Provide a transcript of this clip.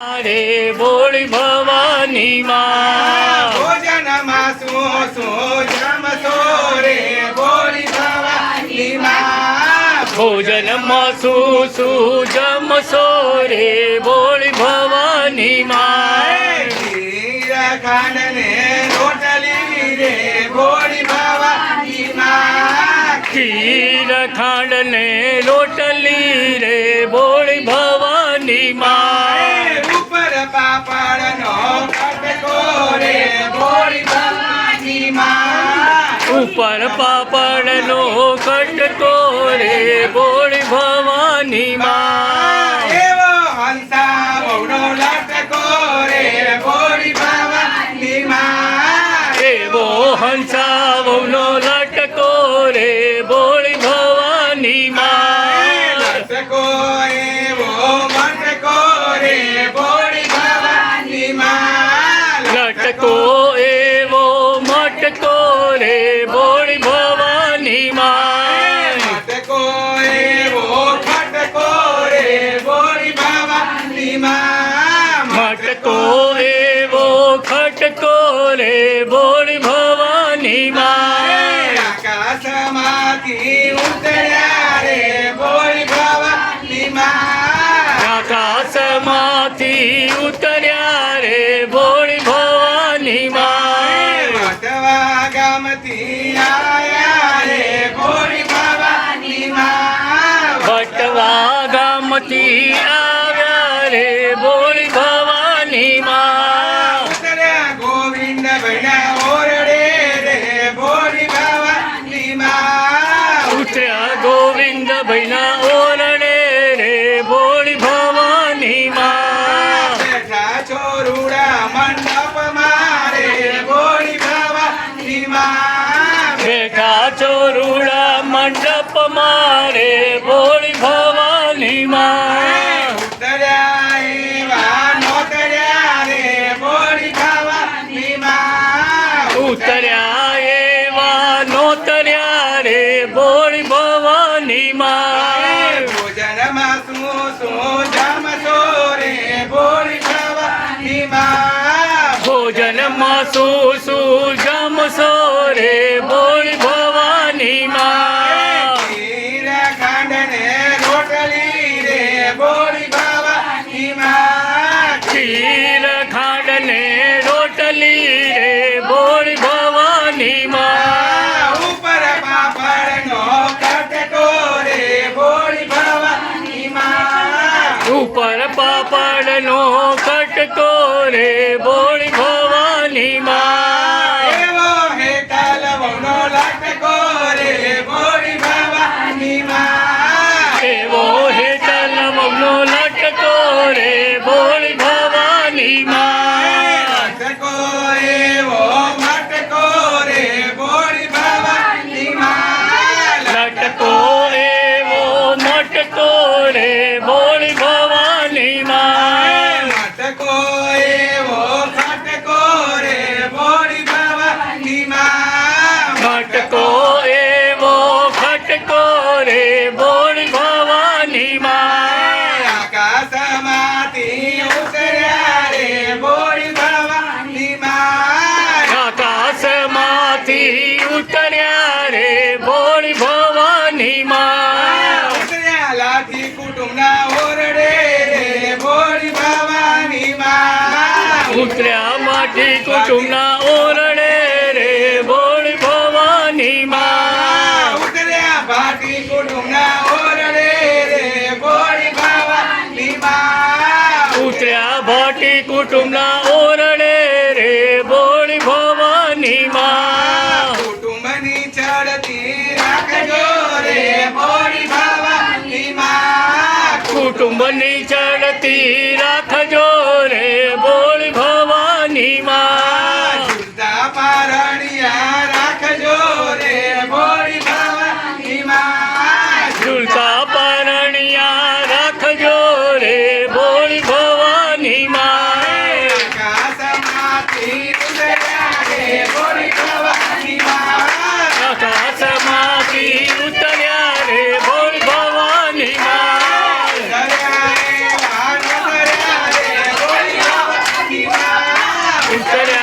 રે બોળી ભવાની માં ભોજનમાં શું જમશો રે બોળી ભવાની માં ભોજનમાં શું જમશો રે બોળી ભવાની માં ખીર ખાંડ ને રોટલી રે બોળી ભવાની માં ખીર ખાંડ ને રોટલી રે બોળી ભવાની માં ઉપર પાપડનો કટકો રે બોળી ભવાની માં ઉપર પાપડનો કટકો રે બોળી ભવાની માં એવો હંસા બહુનો લટકો રે બોળી ભવાની માં એવો હંસાવનો લટકો રે બોળી ભવાની માં લટકો એવો મટકો રે બોળી ભવાની માં લટકો એવો મટકો રે બોળી ભવાની માં મટકો એવો ખટકો રે બોળી ભવાની માં મટકો એવો ખટકો રે બોળી ભવાની માં આકાશમાંથી ઉતર્યા રે બોળી ભવાની માં આકાશમાંથી ઉતર્યા રે બોળી ભવાની માં વટવા ગામથી આયા રે બોળી ભવાની માં વટવા ગામથી આવ્યા રે બોળી ભવાની માં ઉતર્યા ગોવિંદ ભૈના ઓરડે રે બોળી ભવાની માં ઉતર્યા ગોવિંદ ભાઈના ઓરડે રે બોળી ભવાની માં બેઠા ચોરુડા મંડપ મારે બોળી ભવાની માં બેઠા ચોરુડા મંડપ મારે બોળી ભવાની માં ઉતર્યા એવા નોતર્યા રે બોળી ભવાની માં ઉતર્યા એવા નોતર્યા રે બોળી ભવાની માં ભોજનમાં શું જમશો રે બોળી ભવાની માં ભોજનમાં શું જમશો રે બોળી ભવાની માં ખીર ખાંડ ને રોટલી રે બોળી ભવાની માં ખીર ખાંડ ને રોટલી રે બોળી ભવાની માં ઉપર પાપડનો કટકો રે બોળી ભવાની માં ઉપર પાપડનો કટકો રે બોળી ભવાની માં એવો હેઠળ વહુનો લટકો રે બોળી ભવાની માં એવો હેઠળ મગનો લટકો રે બોળી ભવાની માં લટકો એવો મટકો રે બોળી ભવાની માં લટકો એવો મટકો રે બોળી ભવાની માં મટકો એવો ખટકો રે બોળી ભવાની માં મટકો એવો ખટકો રે બોળી ભવાની માં આકાશમાંથી ઉતર્યા રે બોળી ભવાની માં આકાશમાંથી ઉતર્યા રે બોળી ભવાની માં ઉતર્યા લાઠી કુટુંબના ઓરડે રે બોળી ભવાની માં ઉતર્યા માટી કુટુંબના ઓરડે રે બોળી ભવાની માં ઉતર્યા ભાટી કુટુંબના ઓરડે રે બોળી ભવાની માં ઉતર્યા ભાટી કુટુંબના ઓરડે રે બોળી ભવાની માં કુટુંબની ચડતી રાખજો રે બોળી ભવાની માં કુટુંબની ચડતી રાખજો રે બોળી ભવાની માં ઝૂલતા પારણિયા રાખજો રે બોળી ભવાની માં ઝૂલતા પરણિયા રાખજો રે બોળી ભવાની માં આકાશમાંથી ઉતર્યા રે બોળી ભવાની માં આકાશમાંથી ઉતર્યા રે બોળી ભવાની માં દરિયાએ વાન કર્યા ઉતર્યા